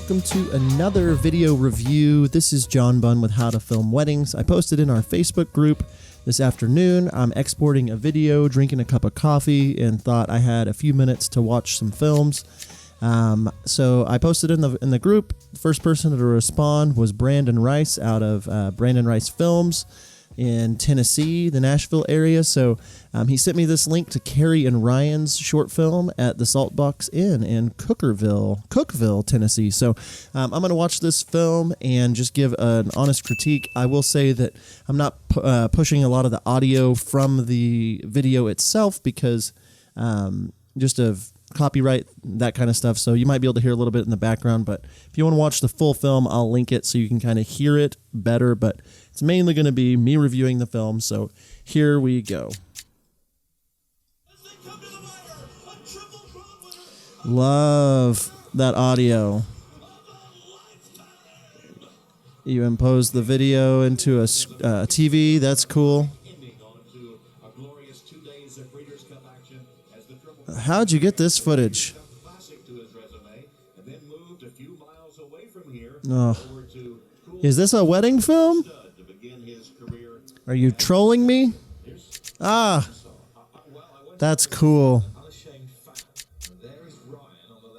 welcome to another video review. This is John Bunn with How to Film Weddings. I posted in our Facebook group this afternoon. I'm exporting a video, drinking a cup of coffee, and thought I had a few minutes to watch some films. So I posted in the group. The first person to respond was Brandon Rice out of Brandon Rice Films in Tennessee, the Nashville area. So he sent me this link to Carrie and Ryan's short film at the Saltbox Inn in Cookeville, Tennessee. So I'm going to watch this film and just give an honest critique. I will say that I'm not pushing a lot of the audio from the video itself because just of copyright, that kind of stuff. So you might be able to hear a little bit in the background, but if you want to watch the full film, I'll link it so you can kind of hear it better, but it's mainly going to be me reviewing the film. So here we go. Love that audio. You impose the video into a TV. That's cool. How'd you get this footage? Oh. Is this a wedding film? Are you trolling me? Ah, that's cool.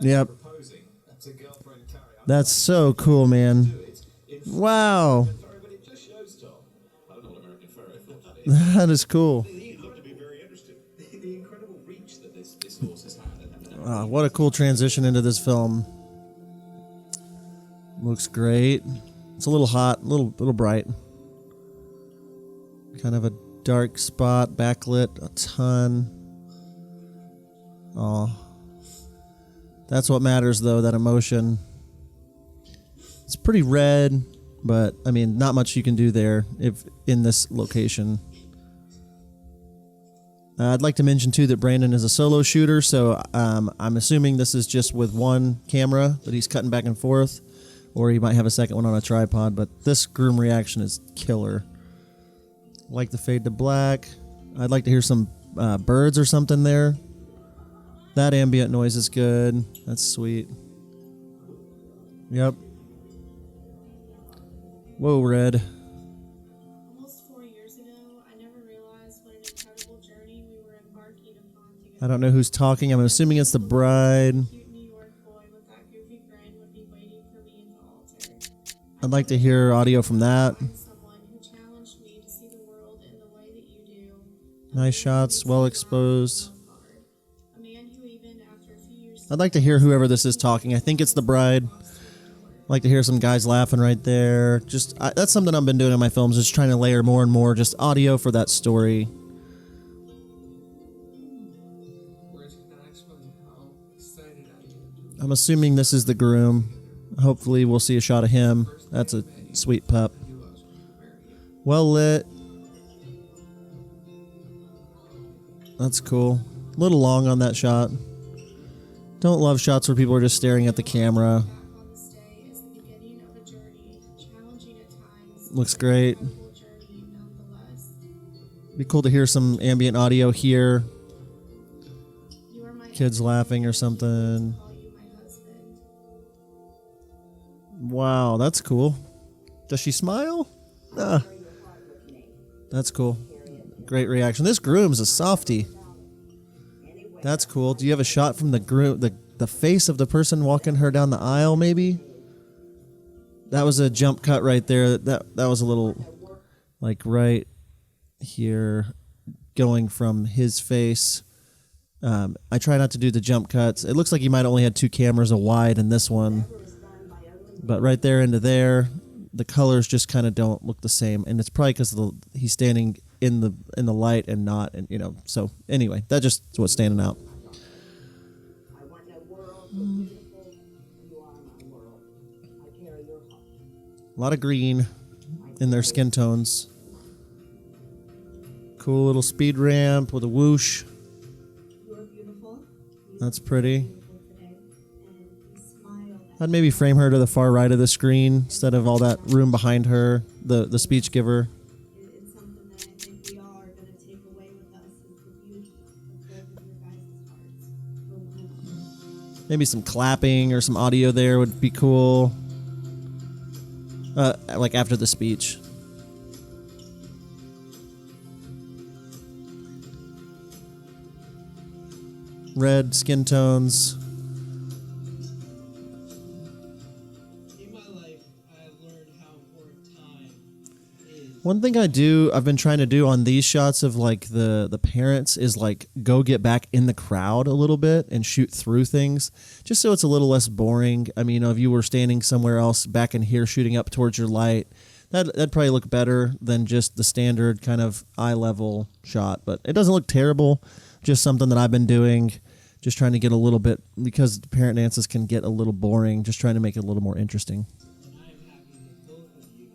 Yep. That's so cool, man. Wow. That is cool. What a cool transition into this film. Looks great. It's a little hot, a little bright. Kind of a dark spot, backlit a ton. Oh, that's what matters, though, that emotion. It's pretty red, but I mean, not much you can do there if in this location. I'd like to mention, too, that Brandon is a solo shooter, so I'm assuming this is just with one camera that he's cutting back and forth, or he might have a second one on a tripod, but this groom reaction is killer. Like the fade to black. I'd like to hear some birds or something there. That ambient noise is good. That's sweet. Yep. Whoa, Red. I don't know who's talking. I'm assuming it's the bride. I'd like to hear audio from that. Nice shots, well exposed. I'd like to hear whoever this is talking. I think it's the bride. I'd like to hear some guys laughing right there. That's something I've been doing in my films, just trying to layer more and more just audio for that story. I'm assuming this is the groom. Hopefully we'll see a shot of him. That's a sweet pup. Well lit. That's cool. A little long on that shot. Don't love shots where people are just staring at the camera. Looks great. Be cool to hear some ambient audio here. Kids laughing or something. Wow, that's cool. Does she smile? That's cool. Great reaction. This groom's a softie. That's cool. Do you have a shot from the groom, the face of the person walking her down the aisle, maybe? That was a jump cut right there. That was a little, like, right here, going from his face. I try not to do the jump cuts. It looks like you might only had 2 cameras, a wide in this one. But right there into there, the colors just kind of don't look the same, and it's probably because he's standing in the light and not, and So anyway, that just is what's standing out. A lot of green in their skin tones. Cool little speed ramp with a whoosh. That's pretty. I'd maybe frame her to the far right of the screen instead of all that room behind her, the speech giver. It's something that I think we all are going to take away with us is the beauty of both of your guys' hearts for one another. Maybe some clapping or some audio there would be cool. Like after the speech. Red skin tones. In my life, I have learned how important time is. One thing I've been trying to do on these shots of like the parents is like go get back in the crowd a little bit and shoot through things just so it's a little less boring. I mean, if you were standing somewhere else back in here shooting up towards your light, that'd probably look better than just the standard kind of eye level shot, but it doesn't look terrible. Just something that I've been doing, just trying to get a little bit, because the parent dances can get a little boring, just trying to make it a little more interesting. And I am happy that both of you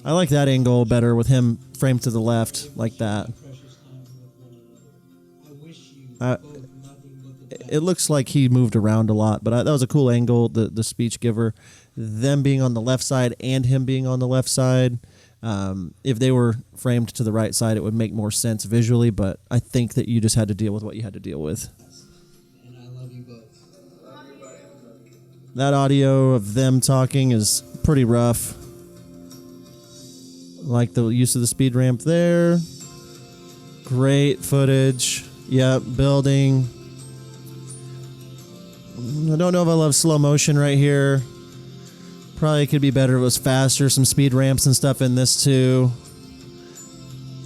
I like that angle better with him framed to the left like that. precious times with one another. I wish you Uh, both nothing but the best. It looks like he moved around a lot, but that was a cool angle, the speech giver, them being on the left side and him being on the left side. If they were framed to the right side, it would make more sense visually, but I think that you just had to deal with what you had to deal with. And I love you both. That audio of them talking is pretty rough. Like the use of the speed ramp there. Great footage. Yep, building. I don't know if I love slow motion right here. Probably could be better if it was faster. Some speed ramps and stuff in this too.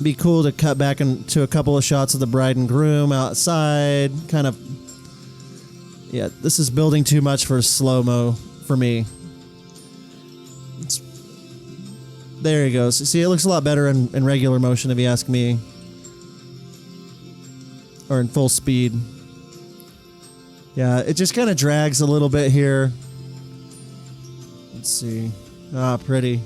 Be cool to cut back into a couple of shots of the bride and groom outside. Kind of. Yeah, this is building too much for slow mo for me. There he goes. See, it looks a lot better in regular motion if you ask me. Or in full speed. Yeah, it just kind of drags a little bit here. Let's see. Ah, pretty.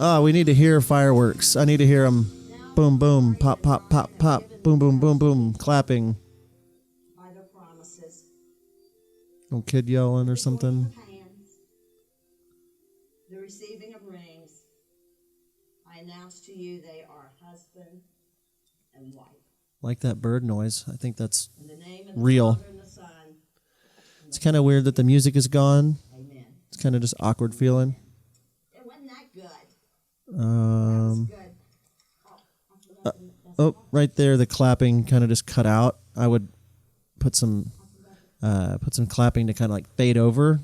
Ah, we need to hear fireworks. I need to hear them. Boom, boom, pop, pop, pop, pop. Boom, boom, boom, boom. Clapping. By the promises. No kid yelling or something. The hands, the receiving of rings. I announce to you they are husband and wife. Like that bird noise. I think that's In the name of the real. Father and the Son. It's kind of weird that the music is gone. Amen. It's kind of just awkward feeling. It wasn't that good. Um, Good. Oh, oh, right there, the clapping kind of just cut out. I would put some clapping to kind of like fade over.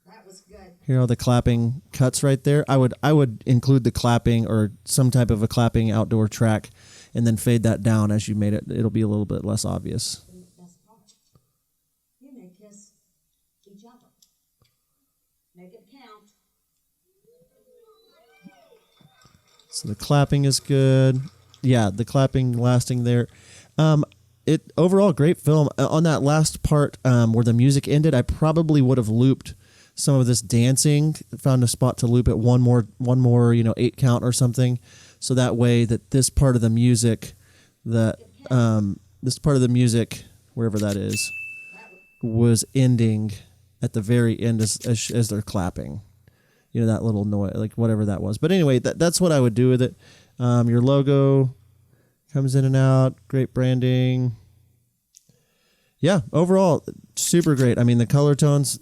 that was good. Hear how the clapping cuts right there. I would include the clapping or some type of a clapping outdoor track, and then fade that down as you made it. It'll be a little bit less obvious. The best part. You may kiss each other. Make it count. So the clapping is good. Yeah, the clapping lasting there. It overall great film. On that last part where the music ended, I probably would have looped some of this dancing. Found a spot to loop it one more 8 count or something, so that way that this part of the music, wherever that is, was ending at the very end as they're clapping. You know, that little noise, like whatever that was. But anyway, that's what I would do with it. Your logo comes in and out. Great branding. Yeah, overall, super great. I mean, the color tones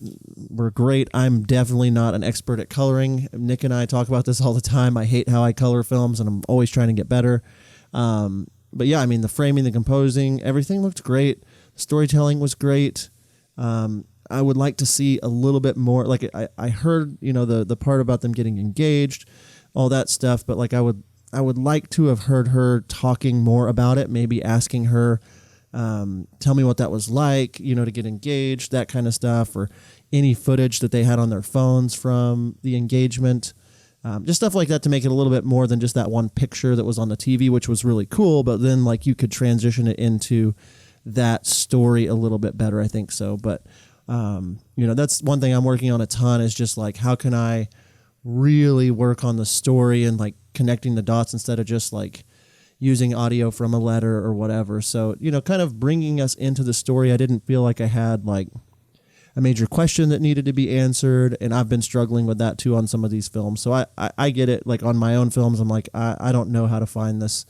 were great. I'm definitely not an expert at coloring. Nick and I talk about this all the time. I hate how I color films, and I'm always trying to get better. But yeah, I mean, the framing, the composing, everything looked great. The storytelling was great. I would like to see a little bit more. Like I heard, the part about them getting engaged, all that stuff. But like I would like to have heard her talking more about it. Maybe asking her, tell me what that was like, to get engaged, that kind of stuff, or any footage that they had on their phones from the engagement. Just stuff like that to make it a little bit more than just that one picture that was on the TV, which was really cool. But then like you could transition it into that story a little bit better, I think so. But that's one thing I'm working on a ton, is just like, how can I really work on the story and like connecting the dots instead of just like using audio from a letter or whatever. So, kind of bringing us into the story. I didn't feel like I had like a major question that needed to be answered. And I've been struggling with that too on some of these films. So I get it. Like on my own films, I'm like, I don't know how to find this,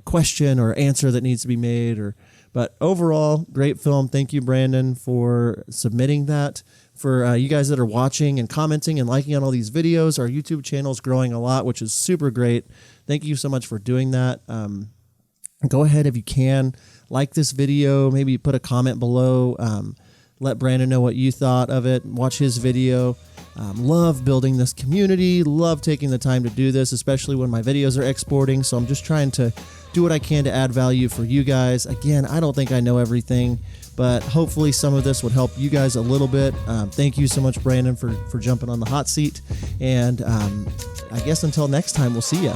question or answer that needs to be made or But overall, great film. Thank you, Brandon, for submitting that. For you guys that are watching and commenting and liking on all these videos, our YouTube channel is growing a lot, which is super great. Thank you so much for doing that. Go ahead if you can, like this video, maybe put a comment below. Let Brandon know what you thought of it. Watch his video. Love building this community. Love taking the time to do this, especially when my videos are exporting. So I'm just trying to do what I can to add value for you guys. Again, I don't think I know everything, but hopefully some of this would help you guys a little bit. Thank you so much, Brandon, for jumping on the hot seat. And I guess until next time, we'll see ya.